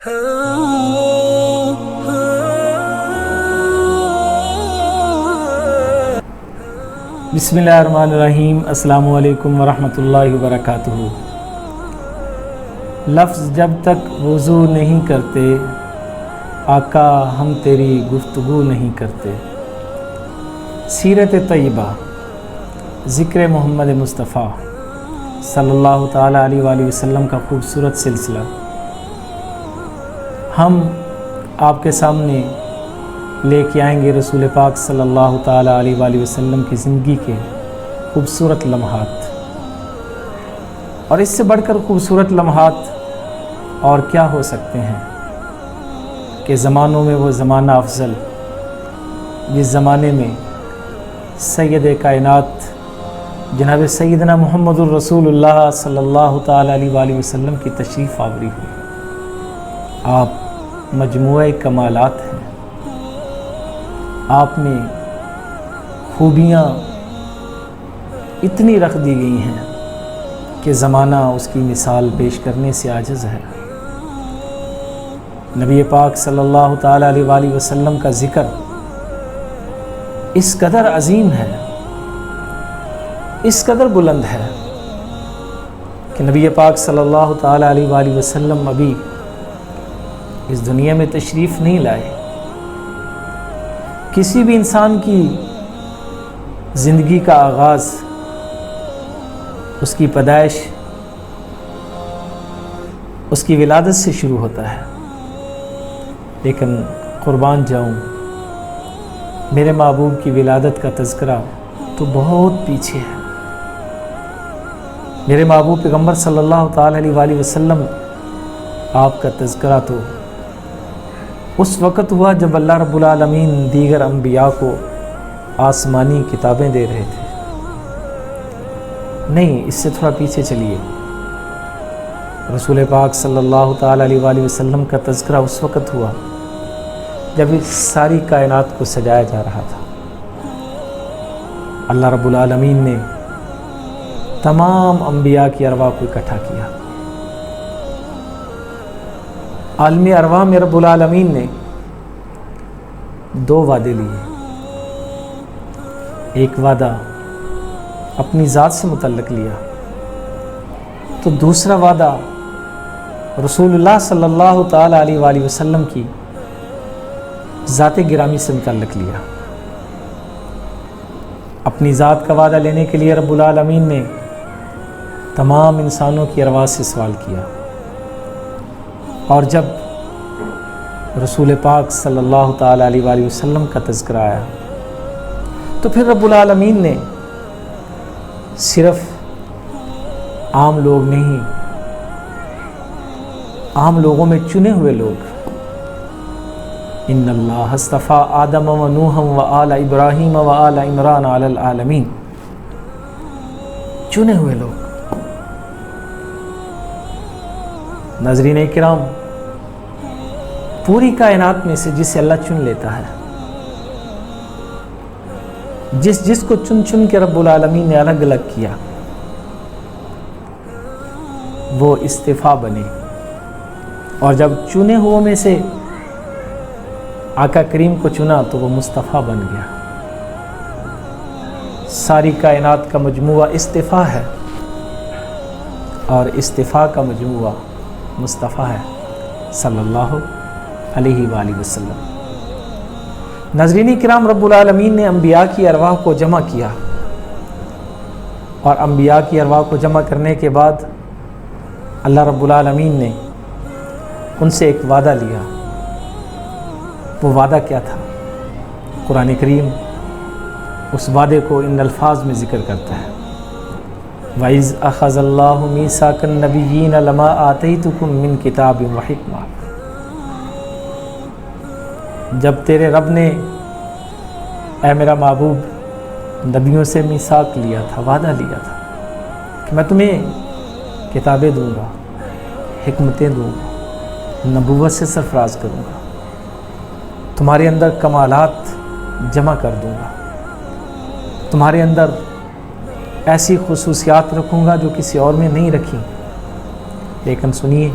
بسم اللہ الرحمن الرحیم۔ السلام علیکم ورحمۃ اللہ وبرکاتہ۔ لفظ جب تک وضو نہیں کرتے آقا ہم تیری گفتگو نہیں کرتے۔ سیرت طیبہ، ذکر محمد مصطفیٰ صلی اللہ تعالیٰ علیہ وآلہ وسلم کا خوبصورت سلسلہ ہم آپ کے سامنے لے کے آئیں گے رسول پاک صلی اللہ تعالیٰ علیہ وآلہ وسلم کی زندگی کے خوبصورت لمحات، اور اس سے بڑھ کر خوبصورت لمحات اور کیا ہو سکتے ہیں کہ زمانوں میں وہ زمانہ افضل جس زمانے میں سید کائنات جناب سیدنا محمد الرسول اللہ صلی اللہ تعالیٰ علیہ وآلہ وسلم کی تشریف آوری ہوئی۔ آپ مجموعہ کمالات ہیں، آپ میں خوبیاں اتنی رکھ دی گئی ہیں کہ زمانہ اس کی مثال پیش کرنے سے عاجز ہے۔ نبی پاک صلی اللہ تعالیٰ علیہ وآلہ وسلم کا ذکر اس قدر عظیم ہے، اس قدر بلند ہے کہ نبی پاک صلی اللہ تعالیٰ علیہ وآلہ وسلم ابھی اس دنیا میں تشریف نہیں لائے۔ کسی بھی انسان کی زندگی کا آغاز اس کی پیدائش، اس کی ولادت سے شروع ہوتا ہے، لیکن قربان جاؤں میرے محبوب کی ولادت کا تذکرہ تو بہت پیچھے ہے۔ میرے محبوب پیغمبر صلی اللہ تعالیٰ علیہ وآلہ وسلم آپ کا تذکرہ تو اس وقت ہوا جب اللہ رب العالمین دیگر انبیاء کو آسمانی کتابیں دے رہے تھے۔ نہیں، اس سے تھوڑا پیچھے چلیے۔ رسول پاک صلی اللہ تعالیٰ علیہ وآلہ وسلم کا تذکرہ اس وقت ہوا جب اس ساری کائنات کو سجایا جا رہا تھا۔ اللہ رب العالمین نے تمام انبیاء کی ارواح کو اکٹھا کیا۔ عالم ارواح میں رب العالمین نے دو وعدے لیے۔ ایک وعدہ اپنی ذات سے متعلق لیا، تو دوسرا وعدہ رسول اللہ صلی اللہ تعالیٰ علیہ وآلہ وسلم کی ذات گرامی سے متعلق لیا۔ اپنی ذات کا وعدہ لینے کے لیے رب العالمین نے تمام انسانوں کی ارواح سے سوال کیا، اور جب رسول پاک صلی اللہ تعالیٰ علیہ وآلہ وسلم کا تذکرہ آیا تو پھر رب العالمین نے صرف عام لوگ نہیں، عام لوگوں میں چنے ہوئے لوگ، ان اللہ اصطفیٰ آدم و نوح و آل ابراہیم و آل عمران علی العالمین، چنے ہوئے لوگ۔ ناظرین کرام، پوری کائنات میں سے جسے اللہ چن لیتا ہے، جس کو چن کے رب العالمین نے الگ الگ کیا، وہ اصطفیٰ بنے، اور جب چنے ہوئے میں سے آقا کریم کو چنا تو وہ مصطفیٰ بن گیا۔ ساری کائنات کا مجموعہ اصطفیٰ ہے، اور اصطفیٰ کا مجموعہ مصطفیٰ ہے صلی اللہ علیہ وآلہ وسلم۔ ناظرین کرام، رب العالمین نے انبیاء کی ارواح کو جمع کیا، اور انبیاء کی ارواح کو جمع کرنے کے بعد اللہ رب العالمین نے ان سے ایک وعدہ لیا۔ وہ وعدہ کیا تھا؟ قرآن کریم اس وعدے کو ان الفاظ میں ذکر کرتا ہے، وَإِذْ أَخَذَ اللَّهُ مِيثَاقَ النَّبِيِّينَ لَمَا آتَيْتُكُم مِّن كِتَابٍ وَحِكْمَةٍ۔ جب تیرے رب نے، اے میرا محبوب، نبیوں سے میثاق لیا تھا، وعدہ لیا تھا کہ میں تمہیں کتابیں دوں گا، حکمتیں دوں گا، نبوت سے سرفراز کروں گا، تمہارے اندر کمالات جمع کر دوں گا، تمہارے اندر ایسی خصوصیات رکھوں گا جو کسی اور میں نہیں رکھی۔ لیکن سنیے،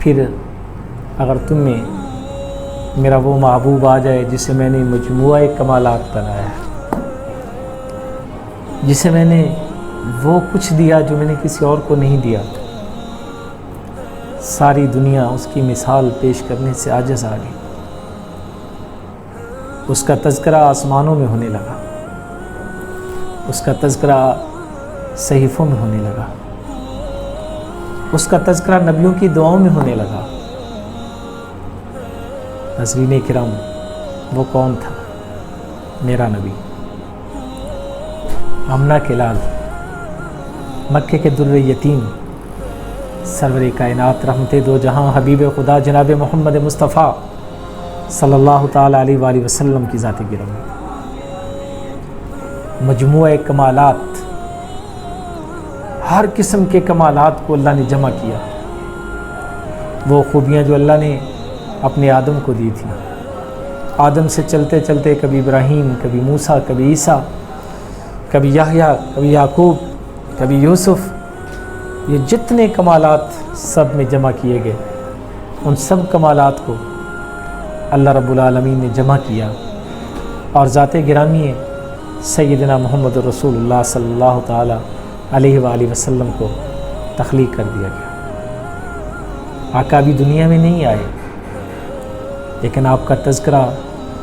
پھر اگر تم میں میرا وہ محبوب آ جائے جسے میں نے مجموعہ کمالات بنایا ہے، جسے میں نے وہ کچھ دیا جو میں نے کسی اور کو نہیں دیا، ساری دنیا اس کی مثال پیش کرنے سے عاجز آ گئی۔ اس کا تذکرہ آسمانوں میں ہونے لگا، اس کا تذکرہ صحیفوں میں ہونے لگا، اس کا تذکرہ نبیوں کی دعاؤں میں ہونے لگا۔ ناظرین کرام، وہ کون تھا؟ میرا نبی، آمنہ کے لال، مکے کے در یتیم، سرور کائنات، رحمت دو جہاں، حبیب خدا جناب محمد مصطفیٰ صلی اللہ تعالیٰ علیہ وآلہ وسلم کی ذات گرامی، مجموعہ کمالات، ہر قسم کے کمالات کو اللہ نے جمع کیا۔ وہ خوبیاں جو اللہ نے اپنے آدم کو دی تھی، آدم سے چلتے چلتے کبھی ابراہیم، کبھی موسیٰ، کبھی عیسیٰ، کبھی یحییٰ، کبھی یعقوب، کبھی یوسف، یہ جتنے کمالات سب میں جمع کیے گئے، ان سب کمالات کو اللہ رب العالمین نے جمع کیا اور ذات گرامی سیدنا محمد رسول اللہ صلی اللہ تعالیٰ علیہ وآلہ وسلم کو تخلیق کر دیا گیا۔ آقا بھی دنیا میں نہیں آئے، لیکن آپ کا تذکرہ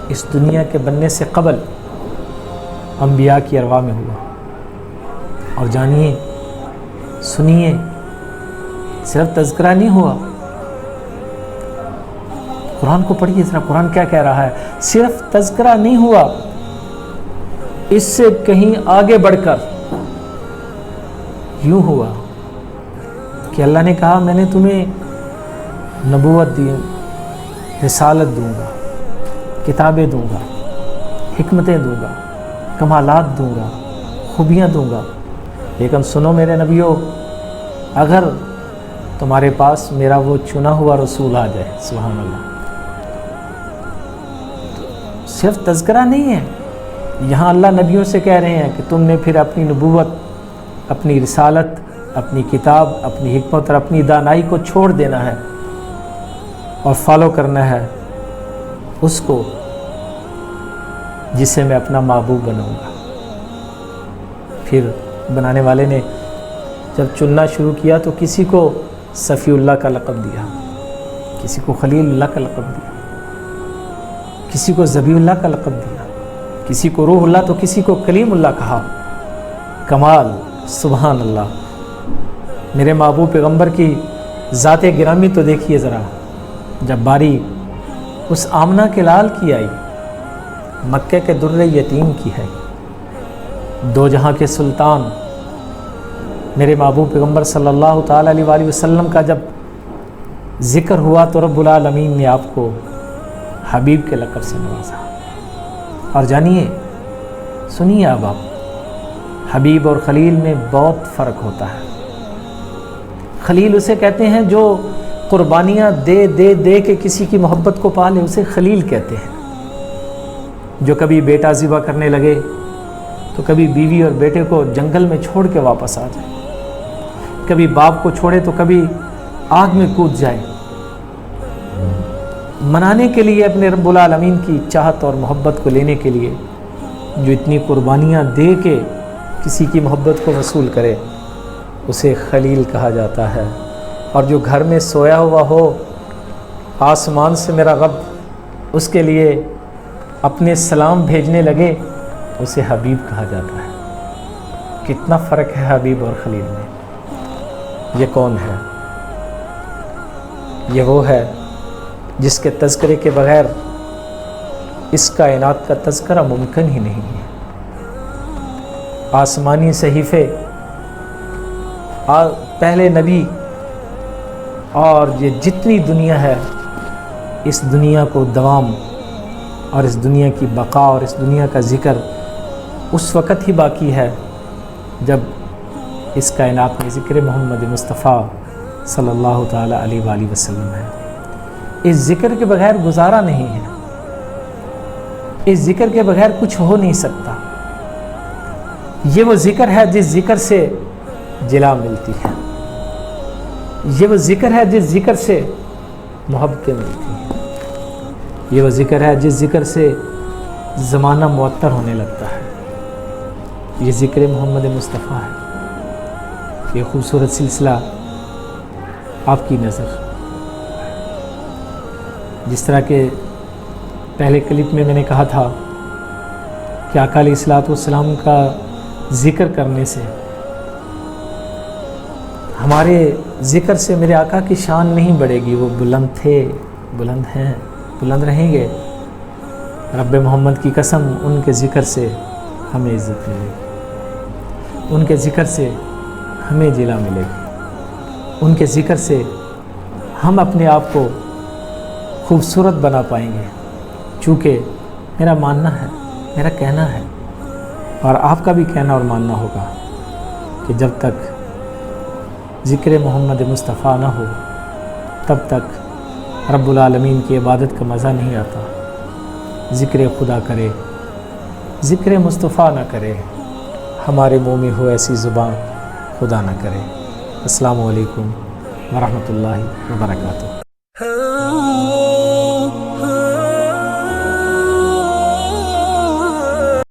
اس دنیا کے بننے سے قبل انبیاء کی ارواح میں ہوا۔ اور جانیے، سنیے، صرف تذکرہ نہیں ہوا، قرآن کو پڑھیے ذرا، قرآن کیا کہہ رہا ہے؟ صرف تذکرہ نہیں ہوا، اس سے کہیں آگے بڑھ کر یوں ہوا کہ اللہ نے کہا میں نے تمہیں نبوت دی، رسالت دوں گا، کتابیں دوں گا، حکمتیں دوں گا، کمالات دوں گا، خوبیاں دوں گا، لیکن سنو میرے نبیوں، اگر تمہارے پاس میرا وہ چنا ہوا رسول آ جائے، سبحان اللہ۔ صرف تذکرہ نہیں ہے، یہاں اللہ نبیوں سے کہہ رہے ہیں کہ تم نے پھر اپنی نبوت، اپنی رسالت، اپنی کتاب، اپنی حکمت اور اپنی دانائی کو چھوڑ دینا ہے اور فالو کرنا ہے اس کو جسے میں اپنا محبوب بناؤں گا۔ پھر بنانے والے نے جب چننا شروع کیا تو کسی کو صفی اللہ کا لقب دیا، کسی کو خلیل اللہ کا لقب دیا، کسی کو ذبیح اللہ کا لقب دیا، کسی کو روح اللہ تو کسی کو کلیم اللہ کہا۔ کمال، سبحان اللہ۔ میرے محبوب پیغمبر کی ذات گرامی تو دیکھیے ذرا، جب باری اس آمنہ کے لال کی آئی، مکے کے در یتیم کی ہے، دو جہاں کے سلطان میرے محبوب پیغمبر صلی اللہ تعالیٰ علیہ وآلہ وسلم کا جب ذکر ہوا تو رب العالمین نے آپ کو حبیب کے لقب سے نوازا۔ اور جانیے، سنیے اب آپ، حبیب اور خلیل میں بہت فرق ہوتا ہے۔ خلیل اسے کہتے ہیں جو قربانیاں دے دے دے کے کسی کی محبت کو پالے، اسے خلیل کہتے ہیں۔ جو کبھی بیٹا ذبح کرنے لگے تو کبھی بیوی اور بیٹے کو جنگل میں چھوڑ کے واپس آ جائے، کبھی باپ کو چھوڑے تو کبھی آگ میں کود جائے، منانے کے لیے اپنے رب العالمین کی چاہت اور محبت کو لینے کے لیے جو اتنی قربانیاں دے کے کسی کی محبت کو وصول کرے، اسے خلیل کہا جاتا ہے۔ اور جو گھر میں سویا ہوا ہو، آسمان سے میرا رب اس کے لیے اپنے سلام بھیجنے لگے، اسے حبیب کہا جاتا ہے۔ کتنا فرق ہے حبیب اور خلیل میں۔ یہ کون ہے؟ یہ وہ ہے جس کے تذکرے کے بغیر اس کائنات کا تذکرہ ممکن ہی نہیں ہے۔ آسمانی صحیفے، پہلے نبی اور یہ جتنی دنیا ہے، اس دنیا کو دوام اور اس دنیا کی بقا اور اس دنیا کا ذکر اس وقت ہی باقی ہے جب اس کائنات میں ذکر محمد مصطفیٰ صلی اللہ تعالیٰ علیہ وآلہ وسلم ہے۔ اس ذکر کے بغیر گزارا نہیں ہے، اس ذکر کے بغیر کچھ ہو نہیں سکتا۔ یہ وہ ذکر ہے جس ذکر سے جلا ملتی ہے، یہ وہ ذکر ہے جس ذکر سے محبتیں ملتی ہیں۔ یہ وہ ذکر ہے جس ذکر سے زمانہ معطر ہونے لگتا ہے، یہ ذکر محمد مصطفیٰ ہے۔ یہ خوبصورت سلسلہ آپ کی نظر، جس طرح کہ پہلے کلپ میں نے کہا تھا کہ آقا علیہ الصلوۃ والسلام کا ذکر کرنے سے، ہمارے ذکر سے میرے آقا کی شان نہیں بڑھے گی، وہ بلند تھے، بلند ہیں، بلند رہیں گے۔ رب محمد کی قسم، ان کے ذکر سے ہمیں عزت ملے گی، ان کے ذکر سے ہمیں جلا ملے گی، ان کے ذکر سے ہم اپنے آپ کو خوبصورت بنا پائیں گے۔ چونکہ میرا ماننا ہے، میرا کہنا ہے، اور آپ کا بھی کہنا اور ماننا ہوگا کہ جب تک ذکر محمد مصطفیٰ نہ ہو تب تک رب العالمین کی عبادت کا مزہ نہیں آتا۔ ذکر خدا کرے، ذکر مصطفیٰ نہ کرے، ہمارے منہ میں ہو ایسی زبان خدا نہ کرے۔ السلام علیکم ورحمۃ اللہ وبرکاتہ۔